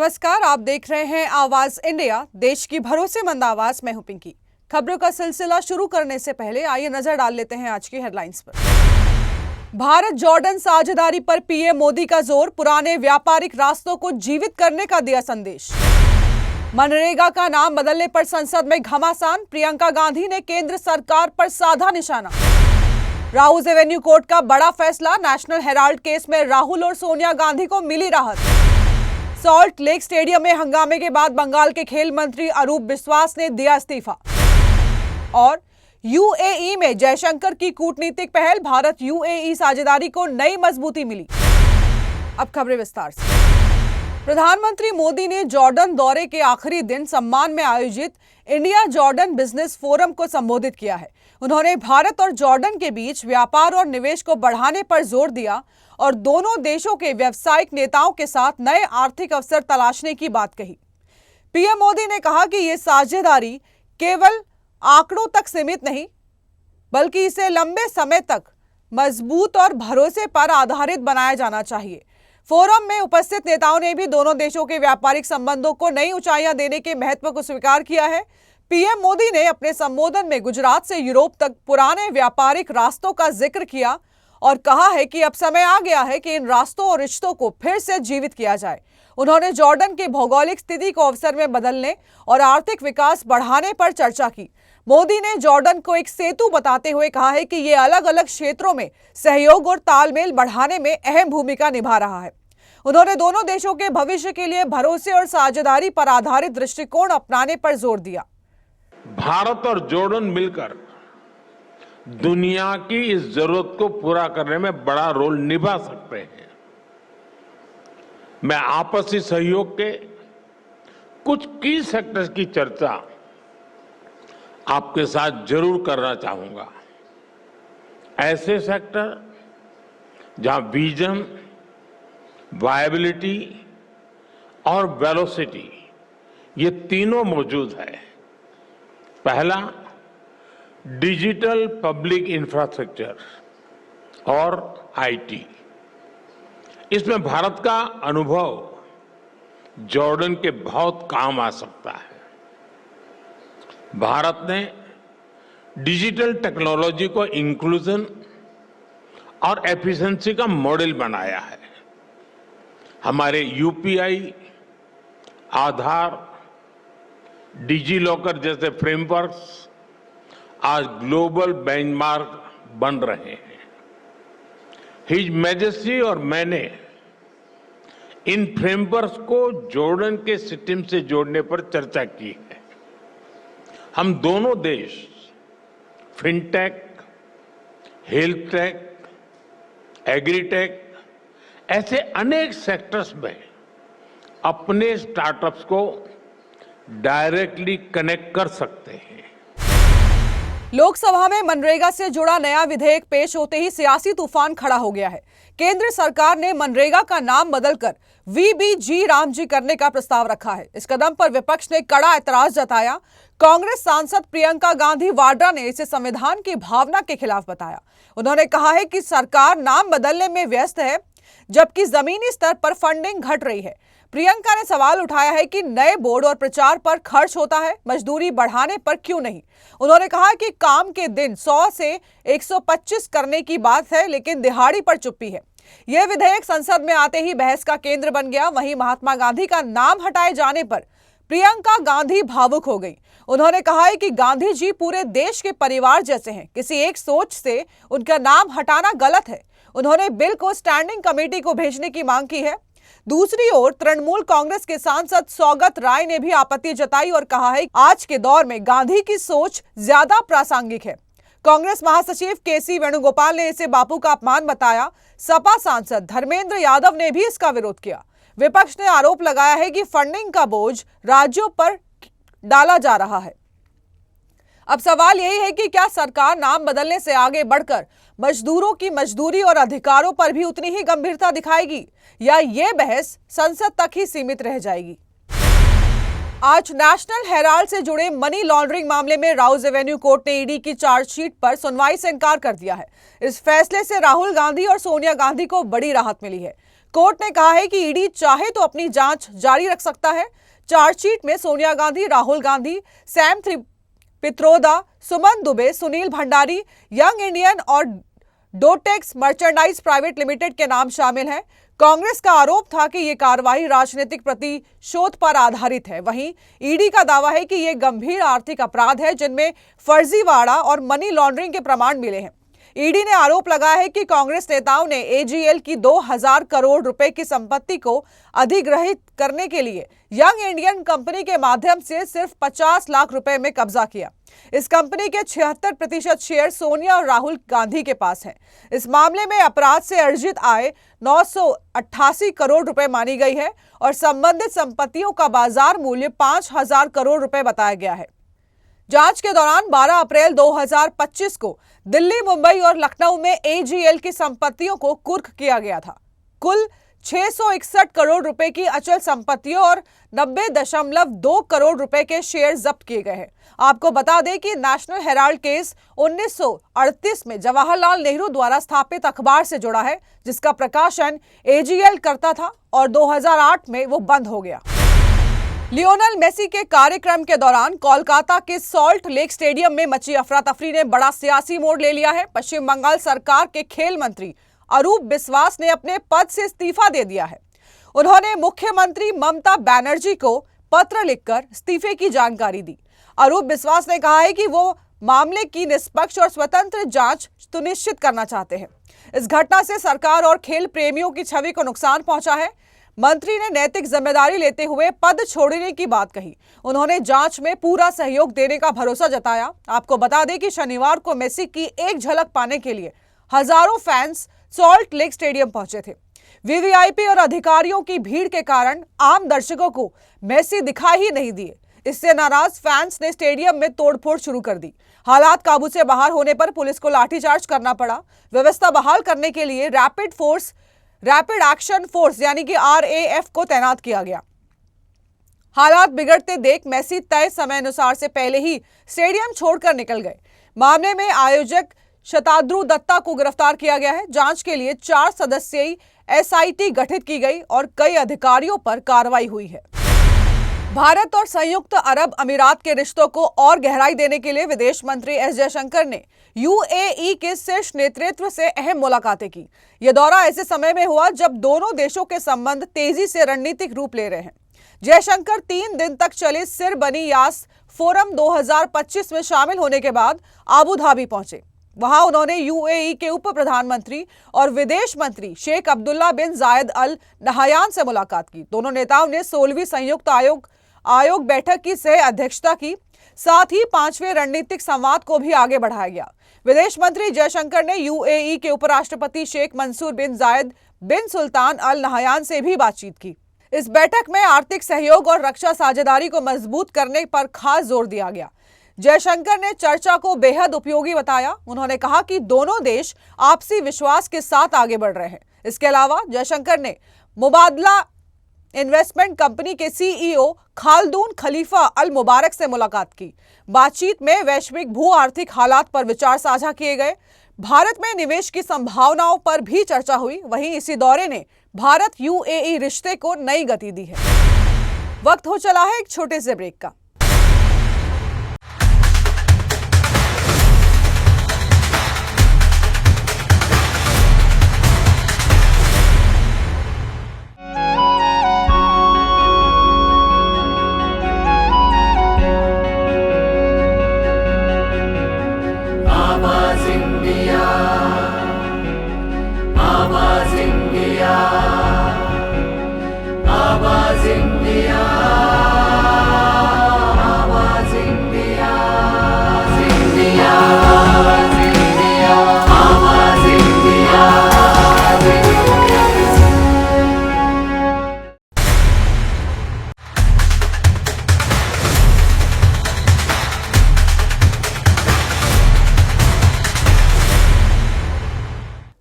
नमस्कार, आप देख रहे हैं आवाज इंडिया, देश की भरोसेमंद आवाज। मैं हूं पिंकी। खबरों का सिलसिला शुरू करने से पहले आइए नजर डाल लेते हैं आज की हेडलाइंस पर। भारत जॉर्डन साझेदारी पर पीएम मोदी का जोर, पुराने व्यापारिक रास्तों को जीवित करने का दिया संदेश। मनरेगा का नाम बदलने पर संसद में घमासान, प्रियंका गांधी ने केंद्र सरकार पर साधा निशाना। राहुल एवेन्यू कोर्ट का बड़ा फैसला, नेशनल हेराल्ड केस में राहुल और सोनिया गांधी को मिली राहत। सॉल्ट लेक स्टेडियम में हंगामे के बाद बंगाल के खेल मंत्री अरूप बिस्वास ने दिया इस्तीफा। और यूएई में जयशंकर की कूटनीतिक पहल, भारत यूएई साझेदारी को नई मजबूती मिली। अब खबरें विस्तार से। प्रधानमंत्री मोदी ने जॉर्डन दौरे के आखिरी दिन सम्मान में आयोजित इंडिया जॉर्डन बिजनेस फोरम को संबोधित किया है। उन्होंने भारत और जॉर्डन के बीच व्यापार और निवेश को बढ़ाने पर जोर दिया और दोनों देशों के व्यावसायिक नेताओं के साथ नए आर्थिक अवसर तलाशने की बात कही। पीएम मोदी ने कहा कि यह साझेदारी केवल आंकड़ों तक सीमित नहीं, बल्कि इसे लंबे समय तक मजबूत और भरोसे पर आधारित बनाया जाना चाहिए। फोरम में उपस्थित नेताओं ने भी दोनों देशों के व्यापारिक संबंधों को नई ऊंचाइयां देने के महत्व को स्वीकार किया है। पीएम मोदी ने अपने संबोधन में गुजरात से यूरोप तक पुराने व्यापारिक रास्तों का जिक्र किया और कहा है कि अब समय आ गया है कि इन रास्तों और रिश्तों को फिर से जीवित किया जाए। उन्होंने जॉर्डन की भौगोलिक स्थिति को अवसर में बदलने और आर्थिक विकास बढ़ाने पर चर्चा की। मोदी ने जॉर्डन को एक सेतु बताते हुए कहा है कि यह अलग अलग क्षेत्रों में सहयोग और तालमेल बढ़ाने में अहम भूमिका निभा रहा है। उन्होंने दोनों देशों के भविष्य के लिए भरोसे और साझेदारी पर आधारित दृष्टिकोण अपनाने पर जोर दिया। भारत और जॉर्डन मिलकर दुनिया की इस जरूरत को पूरा करने में बड़ा रोल निभा सकते हैं। मैं आपसी सहयोग के कुछ की सेक्टर्स की चर्चा आपके साथ जरूर करना चाहूंगा। ऐसे सेक्टर जहां विजन, वायबिलिटी और वेलोसिटी ये तीनों मौजूद है। पहला, डिजिटल पब्लिक इंफ्रास्ट्रक्चर और आईटी। इसमें भारत का अनुभव जॉर्डन के बहुत काम आ सकता है। भारत ने डिजिटल टेक्नोलॉजी को इंक्लूजन और एफिशिएंसी का मॉडल बनाया है। हमारे यूपीआई, आधार, डिजी लॉकर जैसे फ्रेमवर्क्स आज ग्लोबल बेंचमार्क बन रहे हैं। हिज मैजेस्टी और मैंने इन फ्रेमवर्क्स को जॉर्डन के सिस्टम से जोड़ने पर चर्चा की है। हम दोनों देश फिनटेक, हेल्थ टेक, एग्रीटेक ऐसे अनेक सेक्टर्स में अपने स्टार्टअप्स को डायरेक्टली कनेक्ट कर सकते हैं। लोकसभा में मनरेगा से जुड़ा नया विधेयक पेश होते ही सियासी तूफान खड़ा हो गया है। केंद्र सरकार ने मनरेगा का नाम बदलकर वीबीजी रामजी करने का प्रस्ताव रखा है। इस कदम पर विपक्ष ने कड़ा ऐतराज जताया। कांग्रेस सांसद प्रियंका गांधी वाड्रा ने इसे संविधान की भावना के खिलाफ बताया। उन्होंने कहा है कि सरकार नाम बदलने में व्यस्त है, जबकि जमीनी स्तर पर फंडिंग घट रही है। प्रियंका ने सवाल उठाया है कि नए बोर्ड और प्रचार पर खर्च होता है, मजदूरी बढ़ाने पर क्यों नहीं। उन्होंने कहा कि काम के दिन 100 से 125 करने की बात है, लेकिन दिहाड़ी पर चुप्पी है। यह विधेयक संसद में आते ही बहस का केंद्र बन गया। वहीं महात्मा गांधी का नाम हटाए जाने पर प्रियंका गांधी भावुक हो गई। उन्होंने कहा है कि गांधी जी पूरे देश के परिवार जैसे हैं, किसी एक सोच से उनका नाम हटाना गलत है। उन्होंने बिल को स्टैंडिंग कमेटी को भेजने की मांग की है। दूसरी ओर तृणमूल कांग्रेस के सांसद सौगत राय ने भी आपत्ति जताई और कहा है आज के दौर में गांधी की सोच ज्यादा प्रासंगिक है। कांग्रेस महासचिव केसी वेणुगोपाल ने इसे बापू का अपमान बताया। सपा सांसद धर्मेंद्र यादव ने भी इसका विरोध किया। विपक्ष ने आरोप लगाया है कि फंडिंग का बोझ राज्यों पर डाला जा रहा है। अब सवाल यही है कि क्या सरकार नाम बदलने से आगे बढ़कर मजदूरों की मजदूरी और अधिकारों पर भी उतनी ही गंभीरता दिखाएगी, या ये बहस संसद तक ही सीमित रह जाएगी। आज नेशनल हेराल्ड से जुड़े मनी लॉन्ड्रिंग मामले में राउज एवेन्यू कोर्ट ने ईडी की चार्जशीट पर सुनवाई से इनकार कर दिया है। इस फैसले से राहुल गांधी और सोनिया गांधी को बड़ी राहत मिली है। कोर्ट ने कहा है कि ईडी चाहे तो अपनी जांच जारी रख सकता है। चार्जशीट में सोनिया गांधी, राहुल गांधी, सैम पित्रोदा, सुमन दुबे, सुनील भंडारी, यंग इंडियन और डोटेक्स मर्चेंडाइज प्राइवेट लिमिटेड के नाम शामिल हैं। कांग्रेस का आरोप था कि यह कार्रवाई राजनीतिक प्रतिशोध पर आधारित है। वहीं ईडी का दावा है कि यह गंभीर आर्थिक अपराध है जिनमें फर्जीवाड़ा और मनी लॉन्ड्रिंग के प्रमाण मिले हैं। ईडी ने आरोप लगाया है कि कांग्रेस नेताओं ने एजीएल की 2000 करोड़ रुपए की संपत्ति को अधिग्रहित करने के लिए यंग इंडियन कंपनी के माध्यम से सिर्फ 50 लाख रुपए में कब्जा किया। इस कंपनी के 76% शेयर सोनिया और राहुल गांधी के पास हैं। इस मामले में अपराध से अर्जित आय 988 करोड़ रुपए मानी गई है और संबंधित संपत्तियों का बाजार मूल्य 5000 करोड़ रुपए बताया गया है। जांच के दौरान 12 अप्रैल 2025 को दिल्ली, मुंबई और लखनऊ में एजीएल की संपत्तियों को कुर्क किया गया था। कुल 661 करोड़ रुपए की अचल संपत्तियों और 90.2 करोड़ रुपए के शेयर जब्त किए गए हैं। आपको बता दें कि नेशनल हेराल्ड केस 1938 में जवाहरलाल नेहरू द्वारा स्थापित अखबार से जुड़ा है, जिसका प्रकाशन एजीएल करता था और 2008 में वो बंद हो गया। लियोनेल मेसी के कार्यक्रम के दौरान कोलकाता के सॉल्ट लेक स्टेडियम में मची अफरा तफरी ने बड़ा सियासी मोड़ ले लिया है। पश्चिम बंगाल सरकार के खेल मंत्री अरूप बिस्वास ने अपने पद से इस्तीफा दे दिया है। उन्होंने मुख्यमंत्री ममता बनर्जी को पत्र लिखकर इस्तीफे की जानकारी दी। अरूप बिस्वास ने कहा है कि वो मामले की निष्पक्ष और स्वतंत्र जांच सुनिश्चित करना चाहते हैं। इस घटना से सरकार और खेल प्रेमियों की छवि को नुकसान पहुंचा है। मंत्री ने नैतिक जिम्मेदारी लेते हुए पद छोड़ने की बात कही। उन्होंने जांच में पूरा सहयोग देने का भरोसा जताया। आपको बता दें कि शनिवार को मेसी की एक झलक पाने के लिए हजारों फैंस सॉल्ट लेक स्टेडियम पहुंचे थे। वीवीआईपी और अधिकारियों की भीड़ के कारण आम दर्शकों को मेसी दिखाई ही नहीं दिए। इससे नाराज फैंस ने स्टेडियम में तोड़फोड़ शुरू कर दी। हालात काबू से बाहर होने पर पुलिस को लाठीचार्ज करना पड़ा। व्यवस्था बहाल करने के लिए रैपिड एक्शन फोर्स यानी कि RAF को तैनात किया गया। हालात बिगड़ते देख मेसी तय समय अनुसार से पहले ही स्टेडियम छोड़कर निकल गए। मामले में आयोजक शताद्रु दत्ता को गिरफ्तार किया गया है। जांच के लिए 4 सदस्यीय SIT गठित की गई और कई अधिकारियों पर कार्रवाई हुई है। भारत और संयुक्त अरब अमीरात के रिश्तों को और गहराई देने के लिए विदेश मंत्री एस जयशंकर ने UAE के शीर्ष नेतृत्व से अहम मुलाकातें की। यह दौरा ऐसे समय में हुआ जब दोनों देशों के संबंध तेजी से रणनीतिक रूप ले रहे हैं। जयशंकर 3 दिन तक चले सिर बनी यास फोरम 2025 में शामिल होने के बाद आबू धाबी पहुंचे। वहां उन्होंने UAE के उप प्रधानमंत्री और विदेश मंत्री शेख अब्दुल्ला बिन जायद अल नहयान से मुलाकात की। दोनों नेताओं ने 16वीं संयुक्त आयोग बैठक की सह अध्यक्षता की। साथ ही 5वें रणनीतिक संवाद को भी आगे बढ़ाया गया। विदेश मंत्री जयशंकर ने UAE के उपराष्ट्रपति शेख मंसूर बिन जायद बिन सुल्तान अल नहयान से भी बातचीत की। इस बैठक में आर्थिक सहयोग और रक्षा साझेदारी को मजबूत करने पर खास जोर दिया गया। जयशंकर ने चर्चा को बेहद उपयोगी बताया। उन्होंने कहा कि दोनों देश आपसी विश्वास के साथ आगे बढ़ रहे हैं। इसके अलावा जयशंकर ने मुबादला इन्वेस्टमेंट कंपनी के CEO खाल्दून खलीफा अल मुबारक से मुलाकात की। बातचीत में वैश्विक भू आर्थिक हालात पर विचार साझा किए गए। भारत में निवेश की संभावनाओं पर भी चर्चा हुई। वहीं इसी दौरे ने भारत UAE रिश्ते को नई गति दी है। वक्त हो चला है एक छोटे से ब्रेक का।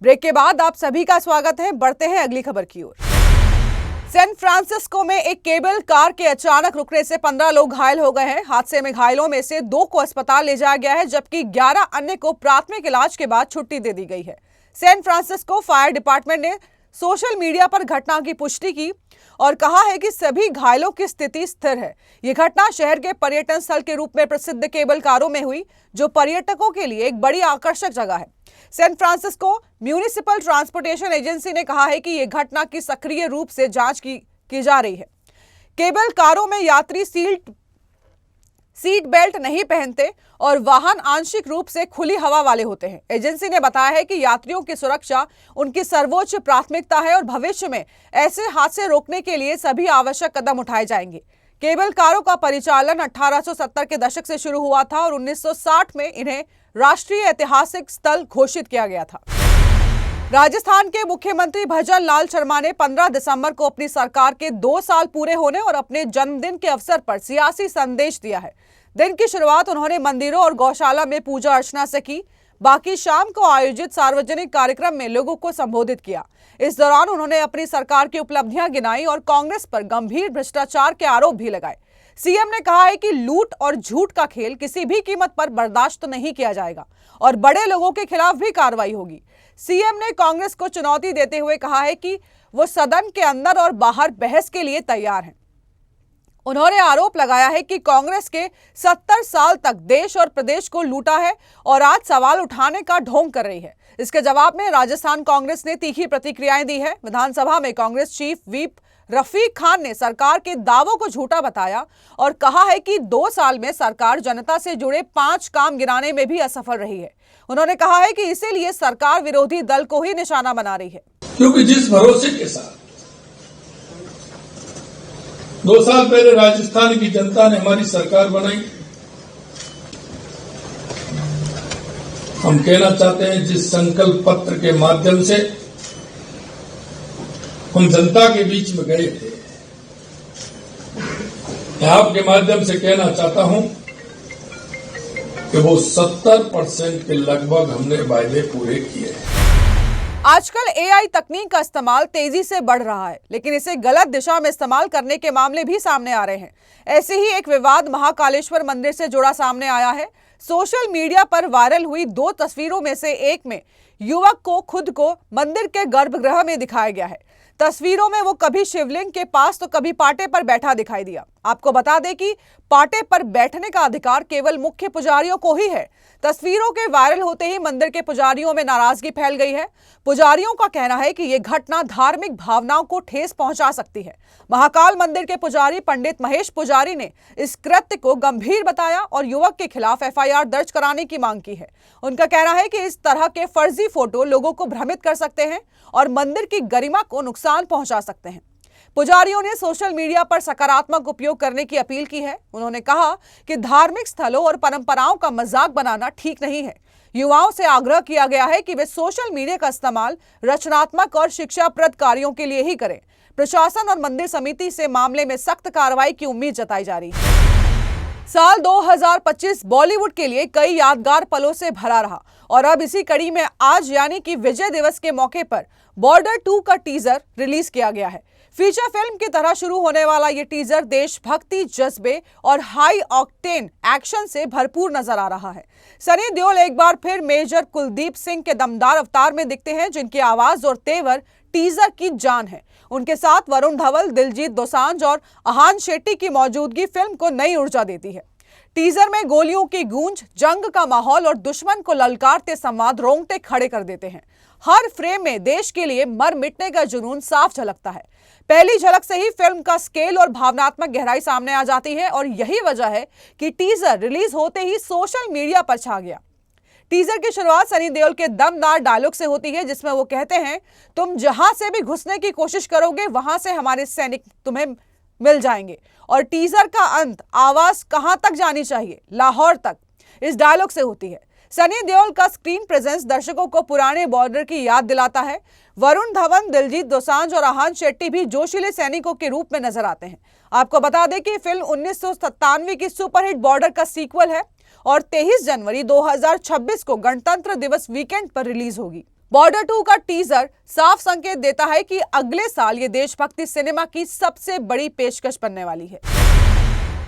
ब्रेक के बाद आप सभी का स्वागत है। बढ़ते हैं अगली खबर की ओर। सैन फ्रांसिस्को में एक केबल कार के अचानक रुकने से 15 लोग घायल हो गए हैं। हादसे में घायलों में से 2 को अस्पताल ले जाया गया है, जबकि 11 अन्य को प्राथमिक इलाज के बाद छुट्टी दे दी गई है। सैन फ्रांसिस्को फायर डिपार्टमेंट ने सोशल मीडिया पर घटना की पुष्टि की और कहा है कि सभी घायलों की स्थिति स्थिर है। यह घटना शहर के पर्यटन स्थल के रूप में प्रसिद्ध केबल कारों में हुई, जो पर्यटकों के लिए एक बड़ी आकर्षक जगह है। San Francisco municipal transportation agency ने कहा है कि यह घटना की सक्रिय रूप से जांच की जा रही है। केबल कारों में यात्री सीट बेल्ट नहीं पहनते और वाहन आंशिक रूप से खुली हवा वाले होते हैं। एजेंसी ने बताया है कि यात्रियों की सुरक्षा उनकी सर्वोच्च प्राथमिकता है और भविष्य में ऐसे हादसे रोकने के लिए सभी आवश्यक कदम उठाए जाएंगे। केबल कारों का परिचालन 1870 के दशक से शुरू हुआ था और 1960 में इन्हें राष्ट्रीय ऐतिहासिक स्थल घोषित किया गया था। राजस्थान के मुख्यमंत्री भजन लाल शर्मा ने 15 दिसंबर को अपनी सरकार के 2 साल पूरे होने और अपने जन्मदिन के अवसर पर सियासी संदेश दिया है। दिन की शुरुआत उन्होंने मंदिरों और गौशाला में पूजा अर्चना से की। बाकी शाम को आयोजित सार्वजनिक कार्यक्रम में लोगों को संबोधित किया। इस दौरान उन्होंने अपनी सरकार की उपलब्धियां गिनाई और कांग्रेस पर गंभीर भ्रष्टाचार के आरोप भी लगाए। सीएम ने कहा है कि लूट और झूठ का खेल किसी भी कीमत पर बर्दाश्त नहीं किया जाएगा और बड़े लोगों के खिलाफ भी कार्रवाई होगी। सीएम ने कांग्रेस को चुनौती देते हुए कहा है कि वो सदन के अंदर और बाहर बहस के लिए तैयार हैं। उन्होंने आरोप लगाया है कि कांग्रेस के 70 साल तक देश और प्रदेश को लूटा है और आज सवाल उठाने का ढोंग कर रही है। इसके जवाब में राजस्थान कांग्रेस ने तीखी प्रतिक्रियाएं दी है। विधानसभा में कांग्रेस चीफ व्हिप रफीक खान ने सरकार के दावों को झूठा बताया और कहा है कि 2 साल में सरकार जनता से जुड़े 5 काम गिनाने में भी असफल रही है। उन्होंने कहा है कि इसीलिए सरकार विरोधी दल को ही निशाना बना रही है। क्योंकि जिस भरोसे के साथ 2 साल पहले राजस्थान की जनता ने हमारी सरकार बनाई, हम कहना चाहते हैं जिस संकल्प पत्र के माध्यम से हम जनता के बीच में गए थे, मैं आपके माध्यम से कहना चाहता हूं कि वो 70% के लगभग हमने वायदे पूरे किए हैं। आजकल एआई तकनीक का इस्तेमाल तेजी से बढ़ रहा है, लेकिन इसे गलत दिशा में इस्तेमाल करने के मामले भी सामने आ रहे हैं। ऐसे ही एक विवाद महाकालेश्वर मंदिर से जुड़ा सामने आया है। सोशल मीडिया पर वायरल हुई 2 तस्वीरों में से एक में युवक को खुद को मंदिर के गर्भगृह में दिखाया गया है। तस्वीरों में वो कभी शिवलिंग के पास तो कभी पाटे पर बैठा दिखाई दिया। आपको बता दें कि पाटे पर बैठने का अधिकार केवल मुख्य पुजारियों को ही है। तस्वीरों के वायरल होते ही मंदिर के पुजारियों में नाराजगी फैल गई है। पुजारियों का कहना है कि यह घटना धार्मिक भावनाओं को ठेस पहुंचा सकती है। महाकाल मंदिर के पुजारी पंडित महेश पुजारी ने इस कृत्य को गंभीर बताया और युवक के खिलाफ एफआईआर दर्ज कराने की मांग की है। उनका कहना है कि इस तरह के फर्जी फोटो लोगों को भ्रमित कर सकते हैं और मंदिर की गरिमा को नुकसान पहुंचा सकते हैं। पुजारियों ने सोशल मीडिया पर सकारात्मक उपयोग करने की अपील की है। उन्होंने कहा कि धार्मिक स्थलों और परंपराओं का मजाक बनाना ठीक नहीं है। युवाओं से आग्रह किया गया है कि वे सोशल मीडिया का इस्तेमाल रचनात्मक और शिक्षाप्रद कार्यों के लिए ही करें। प्रशासन और मंदिर समिति से मामले में सख्त कार्रवाई की उम्मीद जताई जा रही है। साल 2025 बॉलीवुड के लिए कई यादगार पलों से भरा रहा और अब इसी कड़ी में आज यानी कि विजय दिवस के मौके पर बॉर्डर 2 का टीजर रिलीज किया गया है। फीचर फिल्म की तरह शुरू होने वाला ये टीजर देशभक्ति, जज्बे और हाई ऑक्टेन एक्शन से भरपूर नजर आ रहा है। सनी देओल एक बार फिर मेजर कुलदीप सिंह के दमदार अवतार में दिखते हैं, जिनकी आवाज और तेवर टीजर की जान है। उनके साथ वरुण धवन, दिलजीत दोसांझ और आहान शेट्टी की मौजूदगी फिल्म को नई ऊर्जा देती है। टीजर में गोलियों की गूंज, जंग का माहौल और दुश्मन को ललकारते संवाद रोंगटे खड़े कर देते हैं। हर फ्रेम में देश के लिए मर मिटने का जुनून साफ झलकता है। पहली झलक से ही फिल्म का स्केल और भावनात्मक गहराई सामने आ जाती है और यही वजह है कि टीजर रिलीज होते ही सोशल मीडिया पर छा गया। टीजर की शुरुआत सनी देओल के दमदार डायलॉग से होती है, जिसमें वो कहते हैं, तुम जहां से भी घुसने की कोशिश करोगे वहां से हमारे सैनिक तुम्हें मिल जाएंगे। और टीजर का अंत, आवाज कहां तक जानी चाहिए, लाहौर तक, इस डायलॉग से होती है। सनी देओल का स्क्रीन प्रेजेंस दर्शकों को पुराने बॉर्डर की याद दिलाता है। वरुण धवन, दिलजीत दोसांझ और आहान शेट्टी भी जोशीले सैनिकों के रूप में नजर आते हैं। आपको बता दें कि फिल्म 1997 की सुपरहिट बॉर्डर का सीक्वल है और 23 जनवरी 2026 को गणतंत्र दिवस वीकेंड पर रिलीज होगी। बॉर्डर 2 का टीजर साफ संकेत देता है कि अगले साल ये देशभक्ति सिनेमा की सबसे बड़ी पेशकश बनने वाली है।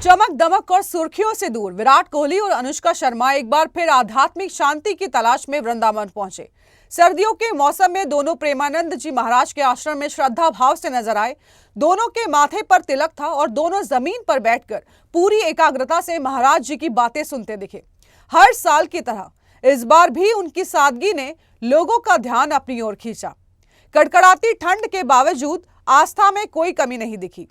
चमक दमक और सुर्खियों से दूर विराट कोहली और अनुष्का शर्मा एक बार फिर आध्यात्मिक शांति की तलाश में वृंदावन पहुंचे। सर्दियों के मौसम में दोनों प्रेमानंद जी महाराज के आश्रम में श्रद्धा भाव से नजर आए। दोनों के माथे पर तिलक था और दोनों जमीन पर बैठकर पूरी एकाग्रता से महाराज जी की बातें सुनते दिखे। हर साल की तरह इस बार भी उनकी सादगी ने लोगों का ध्यान अपनी ओर खींचा। कड़कड़ाती ठंड के बावजूद आस्था में कोई कमी नहीं दिखी।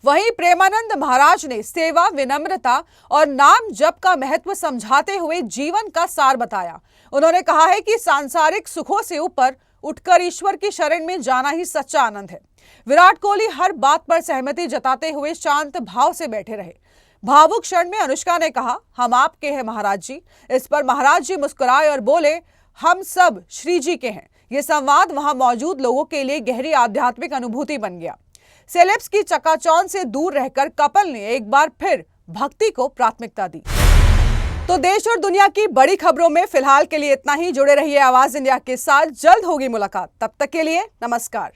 वहीं प्रेमानंद महाराज ने सेवा, विनम्रता और नाम जप का महत्व समझाते हुए जीवन का सार बताया। उन्होंने कहा है कि सांसारिक सुखों से ऊपर उठकर ईश्वर की शरण में जाना ही सच्चा आनंद है। विराट कोहली हर बात पर सहमति जताते हुए शांत भाव से बैठे रहे। भावुक क्षण में अनुष्का ने कहा, हम आपके हैं महाराज जी। इस पर महाराज जी मुस्कुराए और बोले, हम सब श्री जी के हैं। ये संवाद वहां मौजूद लोगों के लिए गहरी आध्यात्मिक अनुभूति बन गया। सेलेब्स की चकाचौंध से दूर रहकर कपल ने एक बार फिर भक्ति को प्राथमिकता दी। तो देश और दुनिया की बड़ी खबरों में फिलहाल के लिए इतना ही। जुड़े रहिए आवाज इंडिया के साथ, जल्द होगी मुलाकात। तब तक के लिए नमस्कार।